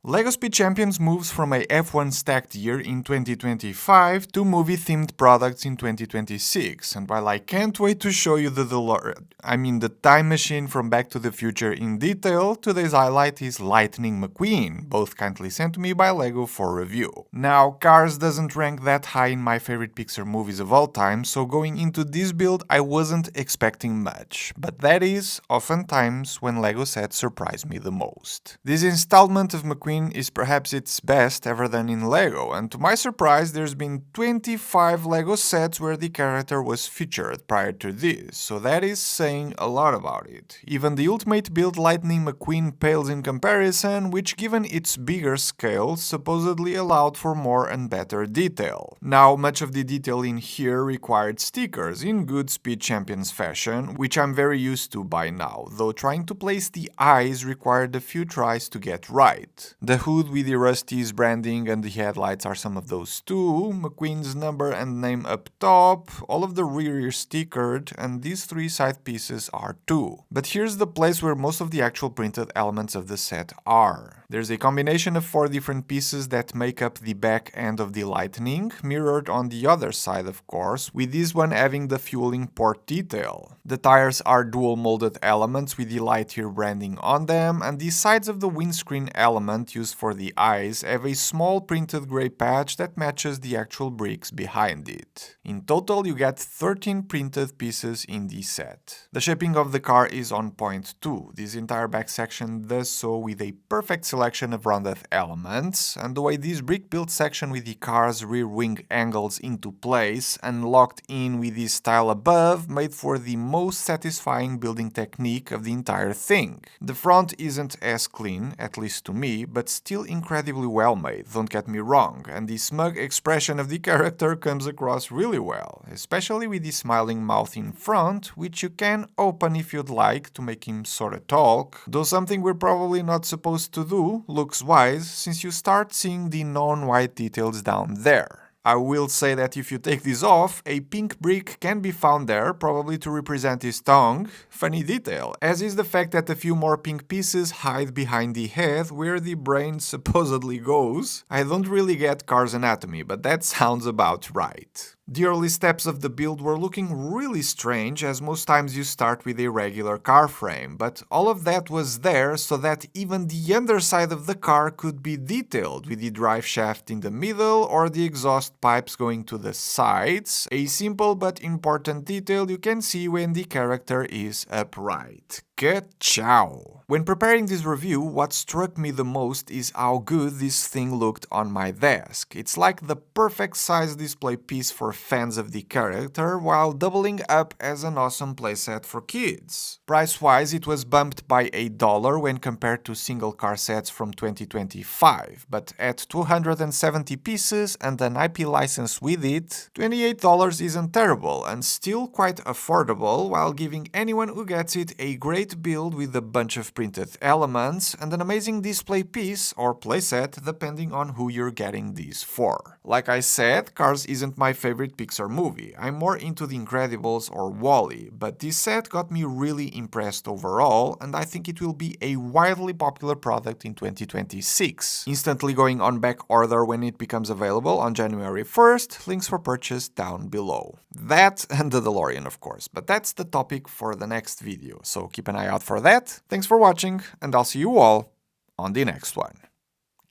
LEGO Speed Champions moves from a F1 stacked year in 2025 to movie-themed products in 2026, and while I can't wait to show you the time machine from Back to the Future in detail, today's highlight is Lightning McQueen, both kindly sent to me by LEGO for review. Now, Cars doesn't rank that high in my favorite Pixar movies of all time, so going into this build I wasn't expecting much, but that is oftentimes when LEGO sets surprise me the most. This installment of McQueen is perhaps its best ever done in LEGO, and to my surprise there's been 25 LEGO sets where the character was featured prior to this, so that is saying a lot about it. Even the Ultimate Build Lightning McQueen pales in comparison, which given its bigger scale supposedly allowed for more and better detail. Now, much of the detail in here required stickers in good Speed Champions fashion, which I'm very used to by now, though trying to place the eyes required a few tries to get right. The hood with the Rusty's branding and the headlights are some of those too, McQueen's number and name up top, all of the rear is stickered, and these three side pieces are too. But here's the place where most of the actual printed elements of the set are. There's a combination of 4 different pieces that make up the back end of the Lightning, mirrored on the other side of course, with this one having the fueling port detail. The tires are dual molded elements with the Lightyear branding on them, and the sides of the windscreen element used for the eyes have a small printed grey patch that matches the actual bricks behind it. In total you get 13 printed pieces in the set. The shaping of the car is on point too. This entire back section does so with a perfect selection of rounded elements, and the way this brick built section with the car's rear wing angles into place and locked in with this style above made for the most satisfying building technique of the entire thing. The front isn't as clean, at least to me, but still incredibly well made, don't get me wrong, and the smug expression of the character comes across really well, especially with the smiling mouth in front, which you can open if you'd like to make him sorta talk, though something we're probably not supposed to do, looks-wise, since you start seeing the non-white details down there. I will say that if you take this off, a pink brick can be found there, probably to represent his tongue. Funny detail, as is the fact that a few more pink pieces hide behind the head where the brain supposedly goes. I don't really get Cars anatomy, but that sounds about right. The early steps of the build were looking really strange, as most times you start with a regular car frame, but all of that was there so that even the underside of the car could be detailed, with the drive shaft in the middle or the exhaust pipes going to the sides, a simple but important detail you can see when the character is upright. KA-CHOW! When preparing this review, what struck me the most is how good this thing looked on my desk. It's like the perfect size display piece for fans of the character, while doubling up as an awesome playset for kids. Price-wise, it was bumped by $1 when compared to single car sets from 2025, but at 270 pieces and an IP license with it, $28 isn't terrible and still quite affordable, while giving anyone who gets it a great build with a bunch of printed elements and an amazing display piece or playset depending on who you're getting these for. Like I said, Cars isn't my favorite Pixar movie, I'm more into The Incredibles or WALL-E, but this set got me really impressed overall, and I think it will be a wildly popular product in 2026. Instantly going on back order when it becomes available on January 1st, links for purchase down below. That and the DeLorean of course, but that's the topic for the next video, so keep an eye out for that. Thanks for watching, and I'll see you all on the next one.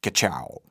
KA-CHOW!